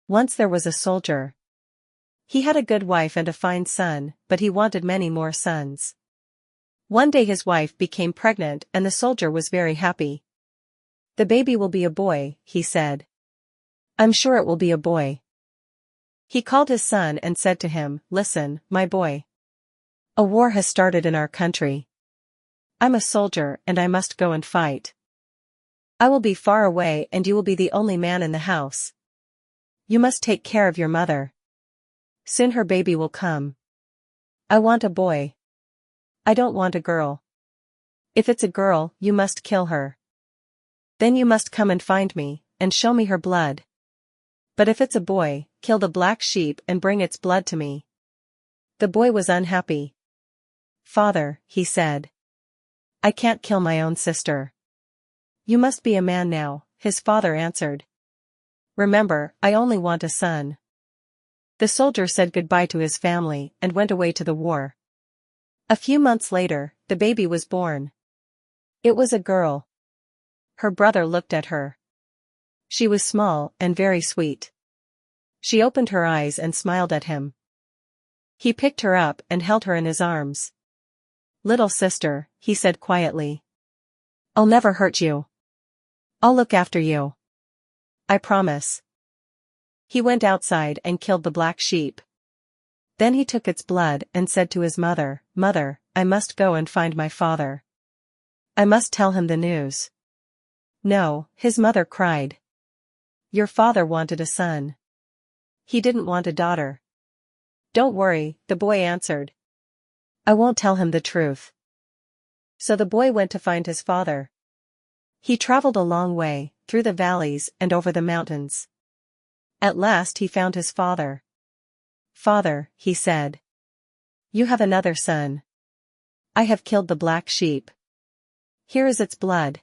Once there was a soldier. He had a good wife and a fine son, but he wanted many more sons. One day his wife became pregnant and the soldier was very happy. "The baby will be a boy," he said. "I'm sure it will be a boy." He called his son and said to him, "Listen, my boy. A war has started in our country. I'm a soldier and I must go and fight. I will be far away and you will be the only man in the house. You must take care of your mother. Soon her baby will come. I want a boy. I don't want a girl. If it's a girl, you must kill her. Then you must come and find me, and show me her blood. But if it's a boy, kill the black sheep and bring its blood to me." The boy was unhappy. "Father," he said, "I can't kill my own sister." "You must be a man now," his father answered. "Remember, I only want a son." The soldier said goodbye to his family and went away to the war. A few months later, the baby was born. It was a girl. Her brother looked at her. She was small and very sweet. She opened her eyes and smiled at him. He picked her up and held her in his arms. "Little sister," he said quietly. "I'll never hurt you. I'll look after you. I promise." He went outside and killed the black sheep. Then he took its blood and said to his mother, "Mother, I must go and find my father. I must tell him the news." "No," his mother cried. "Your father wanted a son. He didn't want a daughter." "Don't worry," the boy answered. "I won't tell him the truth." So the boy went to find his father. He traveled a long way, through the valleys and over the mountains. At last he found his father. "Father," he said, "you have another son. I have killed the black sheep. Here is its blood."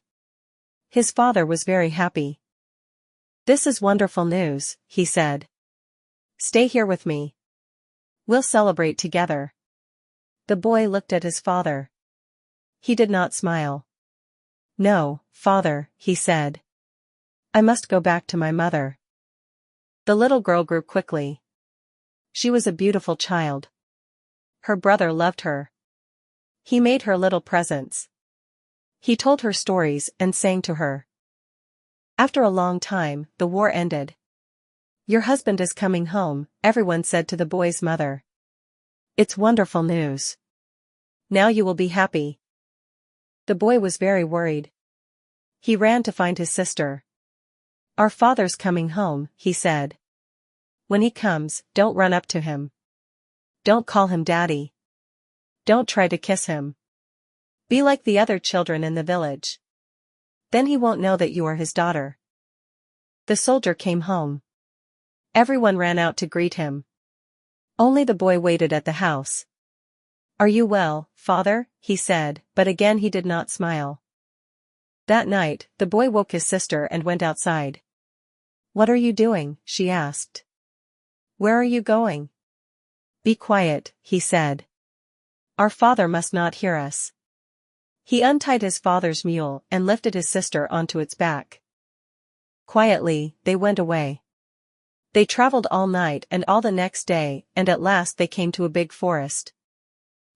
His father was very happy. "This is wonderful news," he said. "Stay here with me. We'll celebrate together." The boy looked at his father. He did not smile. "No, father," he said. "I must go back to my mother." The little girl grew quickly. She was a beautiful child. Her brother loved her. He made her little presents. He told her stories and sang to her. After a long time, the war ended. "Your husband is coming home," everyone said to the boy's mother. "It's wonderful news. Now you will be happy." The boy was very worried. He ran to find his sister. "Our father's coming home," he said. "When he comes, don't run up to him. Don't call him daddy. Don't try to kiss him. Be like the other children in the village. Then he won't know that you are his daughter." The soldier came home. Everyone ran out to greet him. Only the boy waited at the house. "Are you well, father?" he said, but again he did not smile. That night, the boy woke his sister and went outside. "What are you doing?" she asked. "Where are you going?" "Be quiet," he said. "Our father must not hear us." He untied his father's mule and lifted his sister onto its back. Quietly, they went away. They traveled all night and all the next day, and at last they came to a big forest.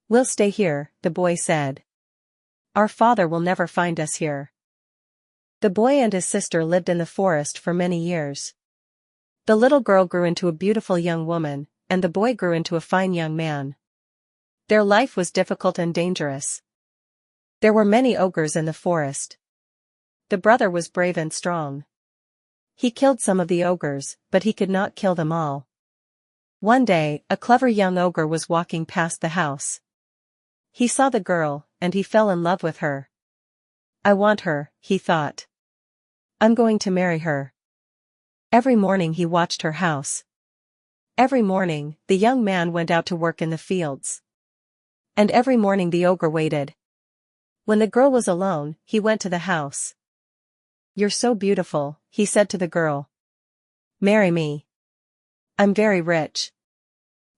"We'll stay here," the boy said. "Our father will never find us here." The boy and his sister lived in the forest for many years. The little girl grew into a beautiful young woman, and the boy grew into a fine young man. Their life was difficult and dangerous. There were many ogres in the forest. The brother was brave and strong. He killed some of the ogres, but he could not kill them all. One day, a clever young ogre was walking past the house. He saw the girl, and he fell in love with her. "I want her," he thought. "I'm going to marry her." Every morning he watched her house. Every morning, the young man went out to work in the fields. And every morning the ogre waited. When the girl was alone, he went to the house. "You're so beautiful," he said to the girl. "Marry me. I'm very rich.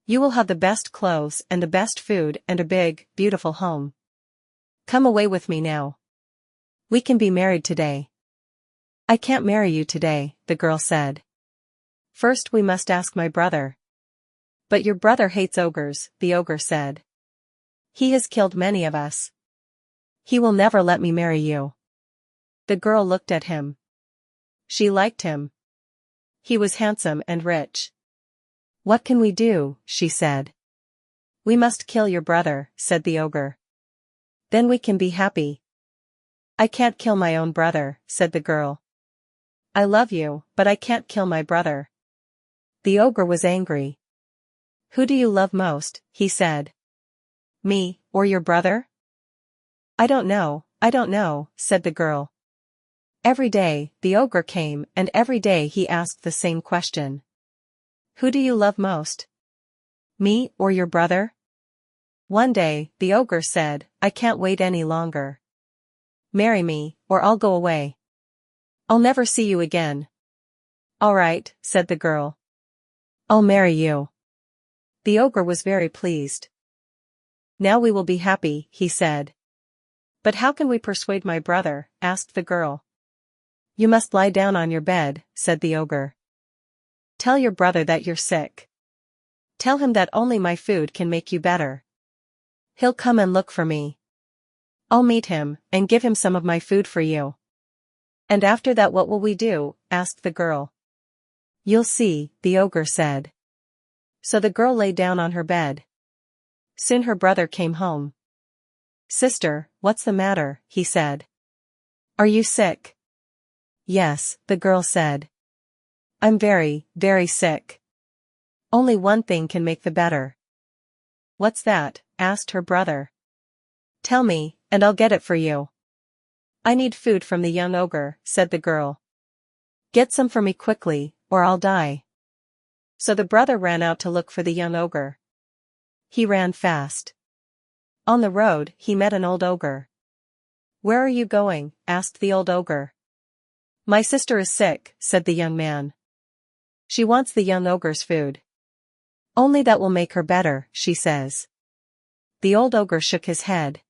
You will have the best clothes and the best food and a big, beautiful home. Come away with me now. We can be married today." "I can't marry you today," the girl said. First we must ask my brother. But your brother hates ogres, the ogre said. He has killed many of us. He will never let me marry you. The girl looked at him. She liked him. He was handsome and rich. What can we do? She said. We must kill your brother, said the ogre. Then we can be happy. I can't kill my own brother, said the girl. I love you, but I can't kill my brother. The ogre was angry. Who do you love most? He said. Me, or your brother? I don't know, said the girl. Every day, the ogre came, and every day he asked the same question. Who do you love most? Me, or your brother? One day, the ogre said, I can't wait any longer. Marry me, or I'll go away. I'll never see you again. All right, said the girl. I'll marry you. The ogre was very pleased. Now we will be happy, he said. But how can we persuade my brother? Asked the girl. You must lie down on your bed, said the ogre. Tell your brother that you're sick. Tell him that only my food can make you better. He'll come and look for me. I'll meet him, and give him some of my food for you. And after that what will we do? Asked the girl. You'll see, the ogre said. So the girl lay down on her bed. Soon her brother came home. Sister, what's the matter? He said. Are you sick? Yes, the girl said. I'm very, very sick. Only one thing can make the better. What's that? Asked her brother. Tell me, and I'll get it for you. I need food from the young ogre, said the girl. Get some for me quickly, or I'll die. So the brother ran out to look for the young ogre. He ran fast. On the road, he met an old ogre. Where are you going? Asked the old ogre. My sister is sick, said the young man. She wants the young ogre's food. Only that will make her better, she says. The old ogre shook his head.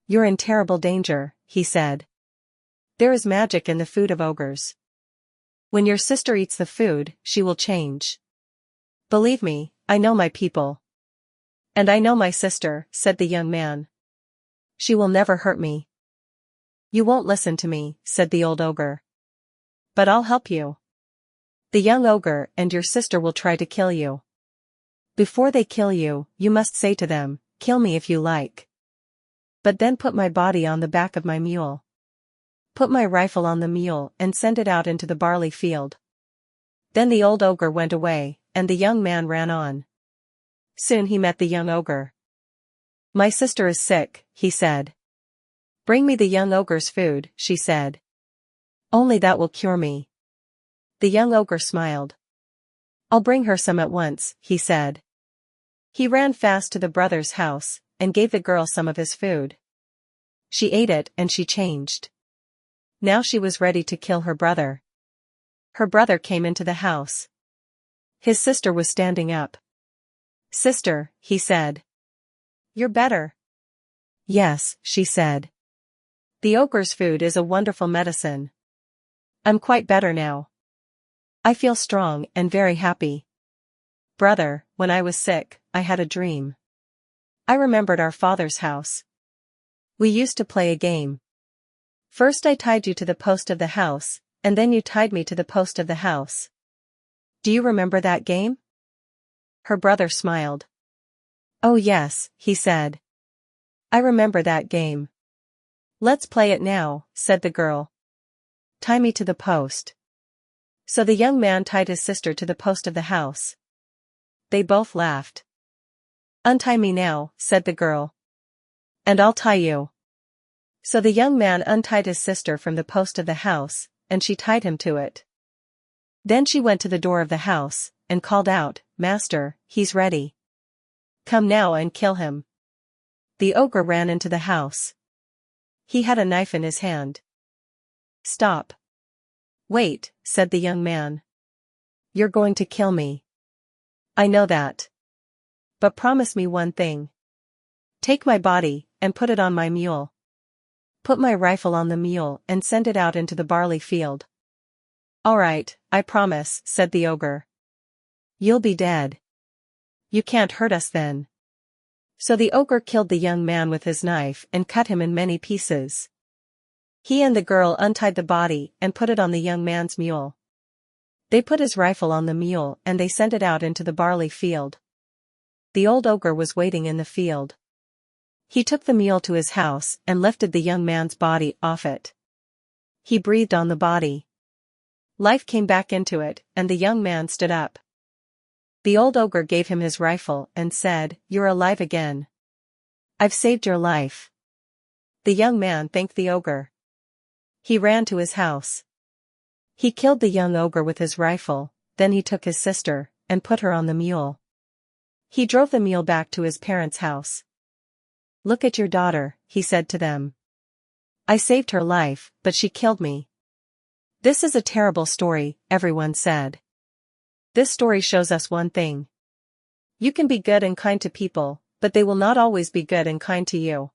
You're in terrible danger, he said. There is magic in the food of ogres. When your sister eats the food, she will change. Believe me, I know my people. And I know my sister, said the young man. She will never hurt me. You won't listen to me, said the old ogre. But I'll help you. The young ogre and your sister will try to kill you. Before they kill you, you must say to them, kill me if you like. But then put my body on the back of my mule. Put my rifle on the mule and send it out into the barley field. Then the old ogre went away, and the young man ran on. Soon he met the young ogre. My sister is sick, he said. Bring me the young ogre's food, she said. Only that will cure me. The young ogre smiled. I'll bring her some at once, he said. He ran fast to the brother's house, and gave the girl some of his food. She ate it and she changed. Now she was ready to kill her brother. Her brother came into the house. His sister was standing up. Sister, he said. You're better. Yes, she said. The ogre's food is a wonderful medicine. I'm quite better now. I feel strong and very happy. Brother, when I was sick, I had a dream. I remembered our father's house. We used to play a game. First I tied you to the post of the house, and then you tied me to the post of the house. Do you remember that game? Her brother smiled. Oh yes, he said. I remember that game. Let's play it now, said the girl. Tie me to the post. So the young man tied his sister to the post of the house. They both laughed. Untie me now, said the girl. And I'll tie you. So the young man untied his sister from the post of the house, and she tied him to it. Then she went to the door of the house, and called out, Master, he's ready. Come now and kill him. The ogre ran into the house. He had a knife in his hand. Stop. Wait, said the young man. You're going to kill me. I know that. But promise me one thing. Take my body, and put it on my mule. Put my rifle on the mule and send it out into the barley field. All right, I promise, said the ogre. You'll be dead. You can't hurt us then. So the ogre killed the young man with his knife and cut him in many pieces. He and the girl untied the body and put it on the young man's mule. They put his rifle on the mule and they sent it out into the barley field. The old ogre was waiting in the field. He took the mule to his house and lifted the young man's body off it. He breathed on the body. Life came back into it, and the young man stood up. The old ogre gave him his rifle and said, "You're alive again. I've saved your life." The young man thanked the ogre. He ran to his house. He killed the young ogre with his rifle, then he took his sister and put her on the mule. He drove the mule back to his parents' house. "Look at your daughter," he said to them. "I saved her life, but she killed me." This is a terrible story, everyone said. This story shows us one thing. You can be good and kind to people, but they will not always be good and kind to you.